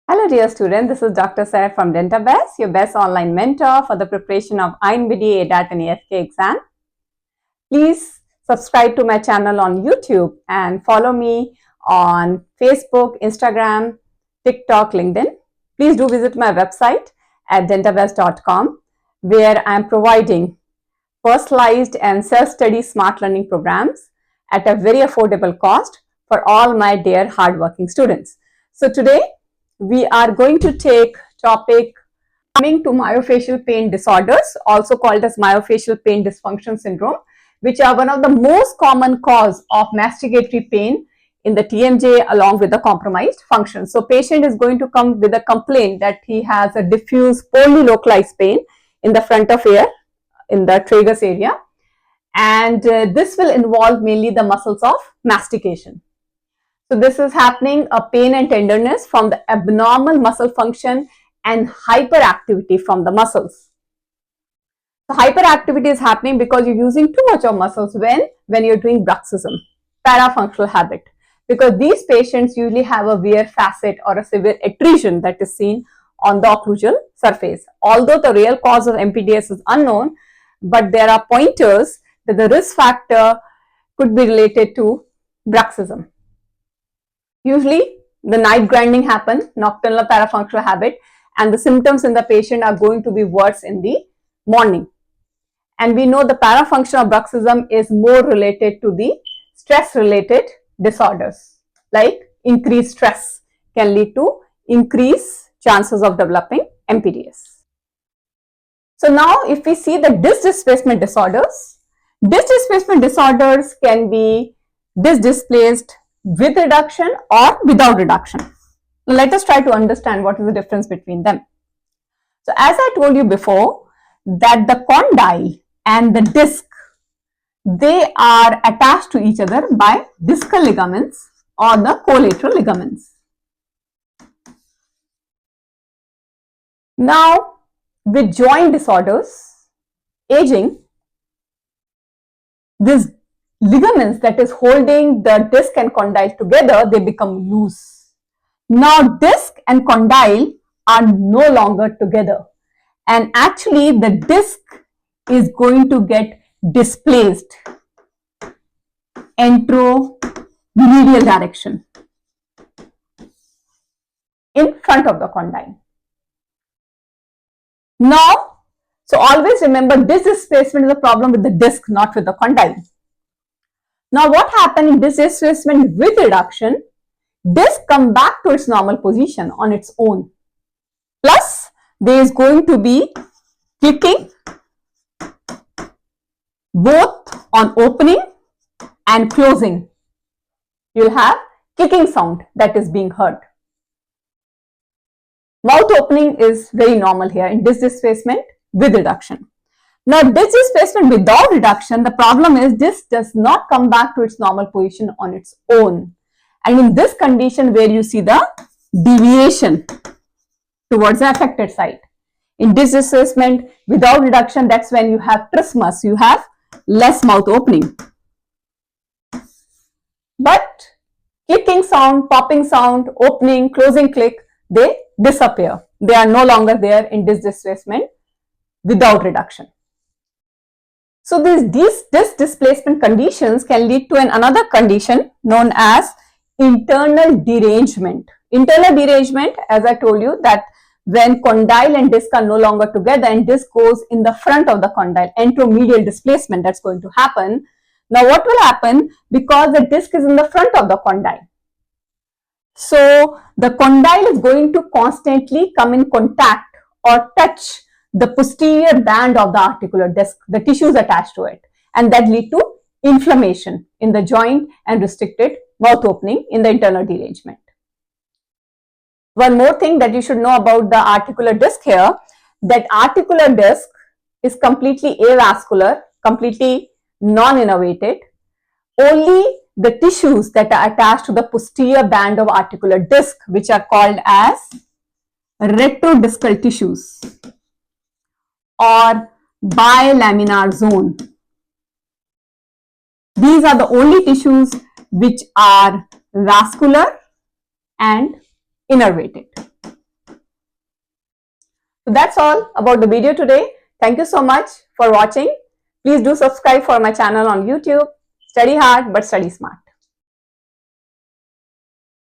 Hello dear student, this is Dr. Sair from DENTABEST, your best online mentor for the preparation of INBD, ADAT and AFK exam. Please subscribe to my channel on YouTube and follow me on Facebook, Instagram, TikTok, LinkedIn. Please do visit my website at dentabest.com where I am providing personalized and self-study smart learning programs at a very affordable cost for all my dear hardworking students. So today, we are going to take topic coming to myofascial pain disorders, also called as myofascial pain dysfunction syndrome, which are one of the most common cause of masticatory pain in the TMJ along with the compromised function. So patient is going to come with a complaint that he has a diffuse poorly localized pain in the front of ear in the tragus area, and this will involve mainly the muscles of mastication. So this is happening a pain and tenderness from the abnormal muscle function and hyperactivity from the muscles. So hyperactivity is happening because you're using too much of muscles when you're doing bruxism, parafunctional habit. Because these patients usually have a wear facet or a severe attrition that is seen on the occlusal surface. Although the real cause of MPDS is unknown, but there are pointers that the risk factor could be related to bruxism. Usually, the night grinding happens, nocturnal parafunctional habit, and the symptoms in the patient are going to be worse in the morning. And we know the parafunction of bruxism is more related to the stress-related disorders, like increased stress can lead to increased chances of developing MPDS. So now, if we see the disc displacement disorders can be disc displaced with reduction or without reduction. Now, let us try to understand what is the difference between them. So as I told you before, that the condyle and the disc, they are attached to each other by discal ligaments or the collateral ligaments. Now, with joint disorders, aging, this ligaments that is holding the disc and condyle together, they become loose. Now disc and condyle are no longer together, and actually the disc is going to get displaced anteromedial direction in front of the condyle. Now, so always remember, disc displacement is a problem with the disc, not with the condyle. Now what happened in disc displacement with reduction, disc come back to its normal position on its own. Plus there is going to be clicking both on opening and closing. You'll have clicking sound that is being heard. Mouth opening is very normal here in disc displacement with reduction. Now, disc displacement without reduction, the problem is disc does not come back to its normal position on its own. And in this condition where you see the deviation towards the affected side. In disc displacement without reduction, that's when you have trismus, you have less mouth opening. But clicking sound, popping sound, opening, closing click, they disappear. They are no longer there in disc displacement without reduction. So these disc displacement conditions can lead to another condition known as internal derangement. Internal derangement, as I told you, that when condyle and disc are no longer together and disc goes in the front of the condyle, anteromedial displacement, that's going to happen. Now what will happen, because the disc is in the front of the condyle, so the condyle is going to constantly come in contact or touch the posterior band of the articular disc, the tissues attached to it, and that lead to inflammation in the joint and restricted mouth opening in the internal derangement. One more thing that you should know about the articular disc here, that articular disc is completely avascular, completely non-innervated. Only the tissues that are attached to the posterior band of articular disc, which are called as retrodiscal tissues or bilaminar zone. These are the only tissues which are vascular and innervated. So that's all about the video today. Thank you so much for watching. Please do subscribe for my channel on YouTube. Study hard but study smart.